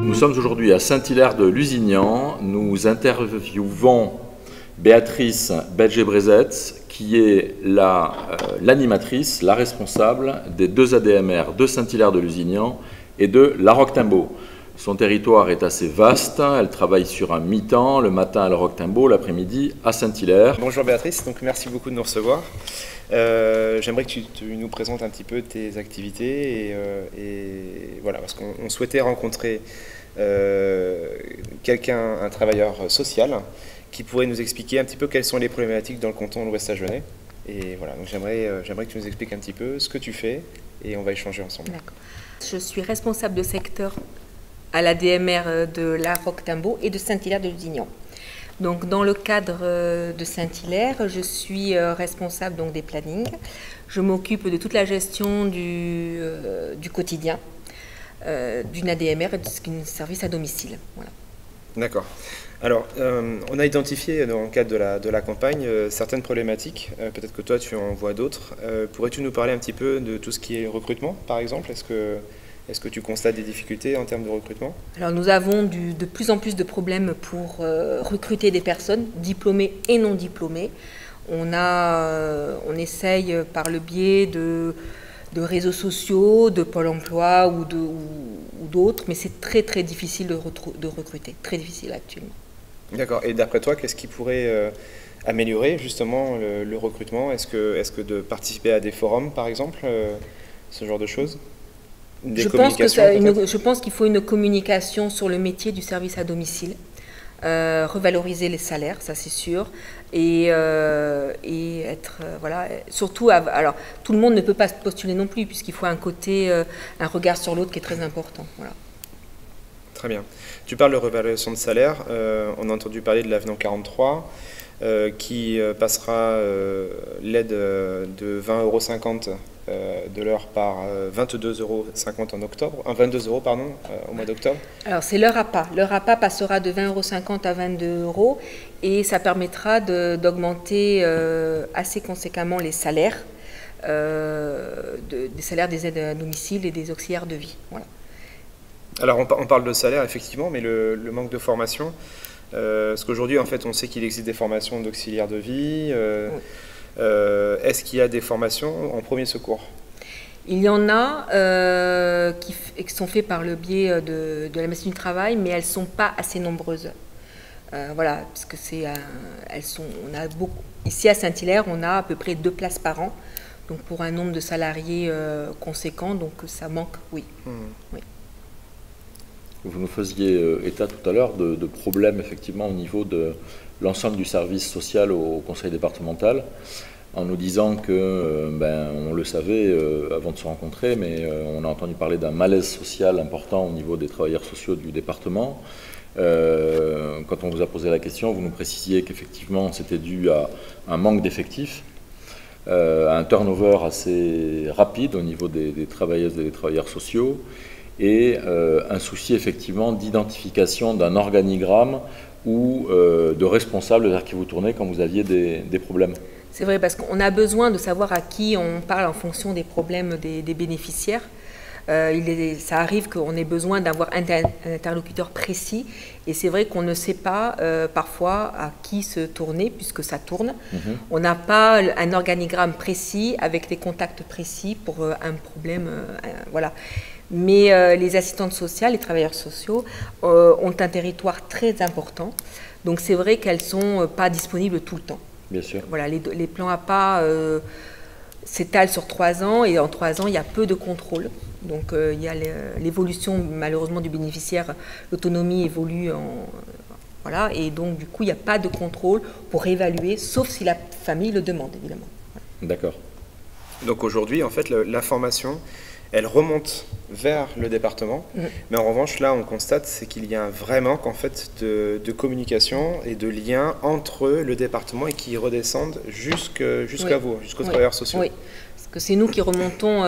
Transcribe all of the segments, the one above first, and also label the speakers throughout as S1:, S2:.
S1: Nous sommes aujourd'hui à Saint-Hilaire-de-Lusignan. Nous interviewons Béatrice Belger-Brezet, qui est l'animatrice, la responsable des 2 ADMR de Saint-Hilaire-de-Lusignan et de La Roque-Timbaud. Son territoire est assez vaste, elle travaille sur un mi-temps, le matin à La Roque-Timbaud, l'après-mmidi à Saint-Hilaire.
S2: Bonjour Béatrice, donc merci beaucoup de nous recevoir. J'aimerais que tu nous présentes un petit peu tes activités et voilà, parce qu'on souhaitait rencontrer un travailleur social qui pourrait nous expliquer un petit peu quelles sont les problématiques dans le canton de l'Ouest Agenais. Et voilà, donc j'aimerais que tu nous expliques un petit peu ce que tu fais et on va échanger ensemble.
S3: D'accord. Je suis responsable de secteur à la DMR de La Roque-Timbaud et de Saint-Hilaire-de-Lusignan. Donc dans le cadre de Saint-Hilaire, je suis responsable donc, des plannings. Je m'occupe de toute la gestion du quotidien d'une ADMR et d'un service à domicile. Voilà.
S2: D'accord. Alors, on a identifié dans le cadre de la campagne certaines problématiques. Peut-être que toi, tu en vois d'autres. Pourrais-tu nous parler un petit peu de tout ce qui est recrutement, par exemple ? Est-ce que tu constates des difficultés en termes de recrutement ?
S3: Alors, nous avons de plus en plus de problèmes pour recruter des personnes, diplômées et non diplômées. On essaye par le biais de réseaux sociaux, de Pôle emploi ou d'autres, mais c'est très très difficile de recruter, très difficile actuellement.
S2: D'accord. Et d'après toi, qu'est-ce qui pourrait améliorer justement le recrutement ? Est-ce que de participer à des forums, par exemple, ce genre de choses ?
S3: Je pense qu'il faut une communication sur le métier du service à domicile, revaloriser les salaires, ça c'est sûr, et être voilà, surtout alors tout le monde ne peut pas se postuler non plus puisqu'il faut un regard sur l'autre qui est très important. Voilà.
S2: Très bien. Tu parles de revalorisation de salaire. On a entendu parler de l'avenant 43 qui passera l'aide de 20,50 € de l'heure par 22,50 € en octobre, 22 € pardon, au mois d'octobre.
S3: Alors c'est l'heure à pas. L'heure à pas passera de 20,50 € à 22 € et ça permettra d'augmenter assez conséquemment les salaires, des salaires des aides à domicile et des auxiliaires de vie. Voilà.
S2: Alors on parle de salaire effectivement, mais le manque de formation, parce qu'aujourd'hui en fait on sait qu'il existe des formations d'auxiliaires de vie. Oui. Est-ce qu'il y a des formations en premier secours ?
S3: Il y en a qui sont faites par le biais de la médecine du travail, mais elles ne sont pas assez nombreuses. Voilà, parce que on a beaucoup. Ici à Saint-Hilaire, on a à peu près 2 places par an, donc pour un nombre de salariés conséquent, donc ça manque, oui. Oui.
S1: Vous nous faisiez état tout à l'heure de problèmes effectivement au niveau de l'ensemble du service social au conseil départemental, en nous disant que, on le savait avant de se rencontrer, mais on a entendu parler d'un malaise social important au niveau des travailleurs sociaux du département. Quand on vous a posé la question, vous nous précisiez qu'effectivement c'était dû à un manque d'effectifs, à un turnover assez rapide au niveau des travailleuses et des travailleurs sociaux, et un souci effectivement d'identification d'un organigramme ou de responsables vers qui vous tournez quand vous aviez des problèmes.
S3: C'est vrai, parce qu'on a besoin de savoir à qui on parle en fonction des problèmes des bénéficiaires. Ça arrive qu'on ait besoin d'avoir un interlocuteur précis, et c'est vrai qu'on ne sait pas parfois à qui se tourner, puisque ça tourne. On n'a pas un organigramme précis avec des contacts précis pour un problème. Voilà. Mais les assistantes sociales, les travailleurs sociaux ont un territoire très important, donc c'est vrai qu'elles ne sont pas disponibles tout le temps.
S1: Bien sûr.
S3: Voilà, les plans APA s'étalent sur 3 ans, et en 3 ans, il y a peu de contrôle. Donc il y a l'évolution malheureusement du bénéficiaire, l'autonomie évolue, voilà, et donc du coup il n'y a pas de contrôle pour évaluer, sauf si la famille le demande évidemment. Voilà.
S1: D'accord.
S2: Donc aujourd'hui en fait l'information elle remonte vers le département, mais en revanche là on constate c'est qu'il y a un vrai manque en fait de communication et de lien entre le département et qui redescendent jusqu'à vous, jusqu'aux travailleurs sociaux.
S3: Oui. que c'est nous qui remontons,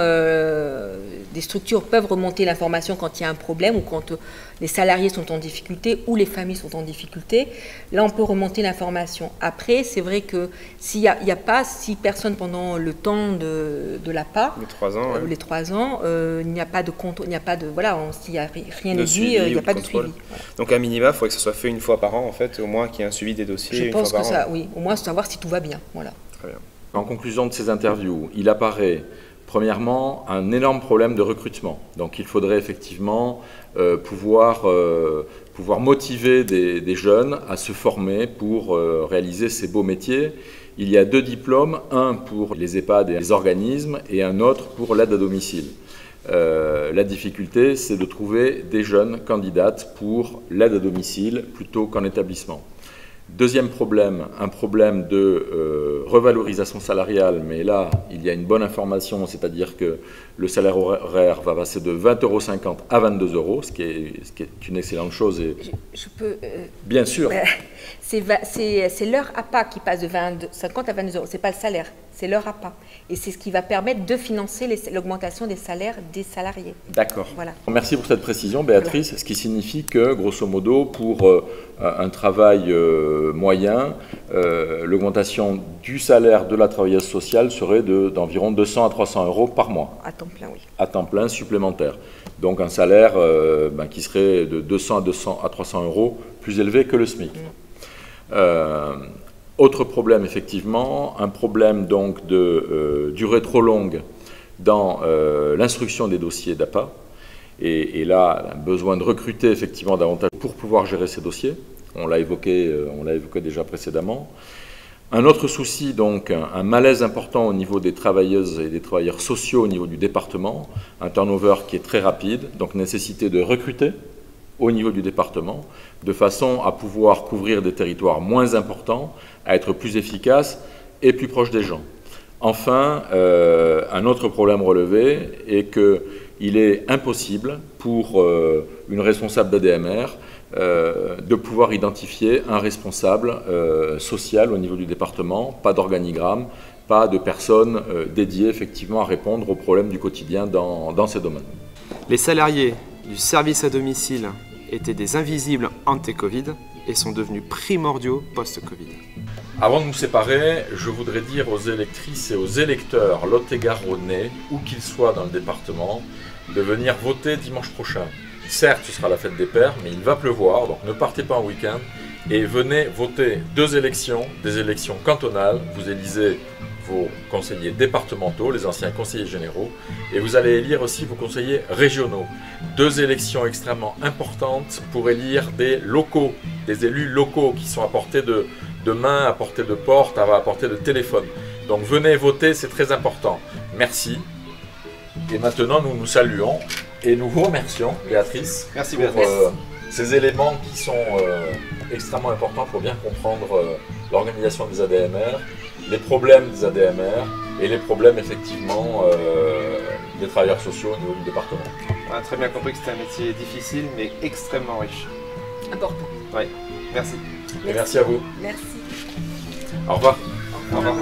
S3: des structures peuvent remonter l'information quand il y a un problème ou quand les salariés sont en difficulté ou les familles sont en difficulté. Là, on peut remonter l'information. Après, c'est vrai que s'il n'y a pas, si personne pendant le temps de l'APA, les 3 ans, il n'y a pas de contrôle, il n'y a pas de, voilà, s'il n'y a rien de dit, il n'y a pas de suivi. Voilà.
S2: Donc à minima, il faudrait que ce soit fait une fois par an, en fait, au moins qu'il y ait un suivi des dossiers.
S3: Je pense que ça, oui, au moins savoir si tout va bien. Voilà.
S2: Très bien.
S1: En conclusion de ces interviews, il apparaît premièrement un énorme problème de recrutement. Donc il faudrait effectivement pouvoir motiver des jeunes à se former pour réaliser ces beaux métiers. Il y a 2 diplômes, un pour les EHPAD et les organismes et un autre pour l'aide à domicile. La difficulté, c'est de trouver des jeunes candidates pour l'aide à domicile plutôt qu'en établissement. Deuxième problème, un problème de revalorisation salariale, mais là, il y a une bonne information, c'est-à-dire que le salaire horaire va passer de 20,50 € à 22 €, ce qui est une excellente chose. Et
S3: je peux...
S1: bien sûr.
S3: C'est l'heure APA qui passe de 50 à 22 €, ce n'est pas le salaire, c'est l'heure APA. Et c'est ce qui va permettre de financer l'augmentation des salaires des salariés.
S1: D'accord.
S3: Voilà.
S1: Merci pour cette précision, Béatrice. Voilà. Ce qui signifie que, grosso modo, pour un travail moyen, l'augmentation du salaire de la travailleuse sociale serait d'environ 200 à 300 € par mois.
S3: À temps plein, oui.
S1: À temps plein supplémentaire. Donc un salaire qui serait de 200 à 300 € plus élevé que le SMIC. Autre problème, effectivement, un problème donc de durée trop longue dans l'instruction des dossiers d'APA. Et là, un besoin de recruter effectivement davantage pour pouvoir gérer ces dossiers. On l'a évoqué déjà précédemment. Un autre souci, donc, un malaise important au niveau des travailleuses et des travailleurs sociaux au niveau du département, un turnover qui est très rapide, donc nécessité de recruter au niveau du département, de façon à pouvoir couvrir des territoires moins importants, à être plus efficace et plus proche des gens. Enfin, un autre problème relevé est qu'il est impossible pour une responsable d'ADMR de pouvoir identifier un responsable social au niveau du département, pas d'organigramme, pas de personnes dédiées effectivement à répondre aux problèmes du quotidien dans ces domaines.
S2: Les salariés du service à domicile étaient des invisibles ante-Covid et sont devenus primordiaux post-Covid.
S1: Avant de nous séparer, je voudrais dire aux électrices et aux électeurs lot-et-garonnais, où qu'ils soient dans le département, de venir voter dimanche prochain. Certes, ce sera la fête des pères, mais il va pleuvoir, donc ne partez pas en week-end et venez voter 2 élections, des élections cantonales. Vous élisez vos conseillers départementaux, les anciens conseillers généraux, et vous allez élire aussi vos conseillers régionaux. 2 élections extrêmement importantes pour élire des locaux, des élus locaux qui sont à portée de main, à portée de porte, à portée de téléphone. Donc venez voter, c'est très important. Merci. Et maintenant, nous nous saluons et nous vous remercions, Béatrice,
S2: merci,
S1: pour ces éléments qui sont extrêmement importants pour bien comprendre l'organisation des ADMR, les problèmes des ADMR et les problèmes effectivement des travailleurs sociaux au niveau du département.
S2: On a très bien compris que c'était un métier difficile mais extrêmement riche.
S3: Important.
S2: Oui, merci.
S1: Et merci à vous.
S3: Merci.
S1: Au revoir.
S2: Au revoir.